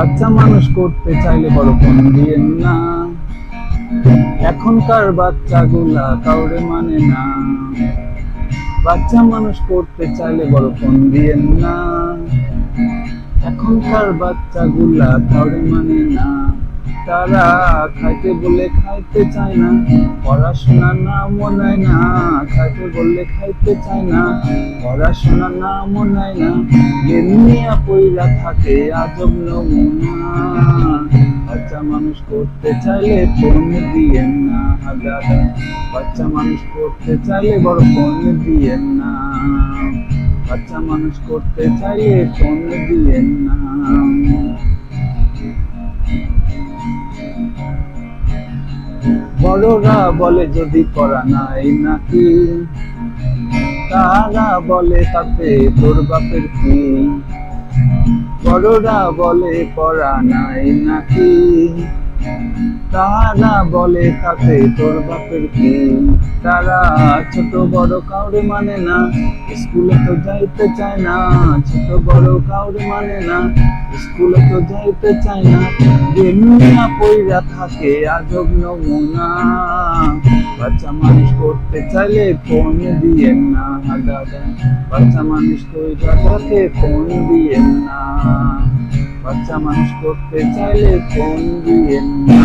বাচ্চা মানুষ করতে চাইলে বড় ফোন দিয়েন না। এখনকার বাচ্চাগুলা কাউরে মানে না। বাচ্চা মানুষ করতে চাইলে বড় ফোন দিয়েন না। এখনকার বাচ্চাগুলা কাউরে মানে না। তারা খাইতে বললে খাইতে চায় না, পড়াশোনার নামও নেয় না। খাইতে বললে খাইতে চায় না, পড়াশোনার নামও নেয় না। গেমিয়া পইরা থাকে আজব নমুনা। বাচ্চা মানুষ করতে চাইলে ফোন দিয়েন না দাদা। বাচ্চা মানুষ করতে চাইলে বড় ফোন দিয়েন না। বাচ্চা মানুষ করতে চাইলে ফোন দিয়েন না। বড়রা বলে যদি পড়া নাই নাকি, তারা বলে তাতে তোর বাপের কি। বড়রা বলে পড়া নাই নাকি, তারা বলে তাতে তোর বাপের কি। তারা ছোট বড় কাউরে মানে না, স্কুলে তো যাইতে চায় না। ছোট বড় কাউরে মানে না, স্কুলে তো যাইতে চায় না। গেমিয়া পইরা থাকে আজব নমুনা। বাচ্চা মানুষ করতে চাইলে ফোন দিয়েন না দাদা। বাচ্চা মানুষ কইরা থাকে ফোন দিয়েন না। বাচ্চা মানুষ করতে চাইলে ফোন দিয়েন না।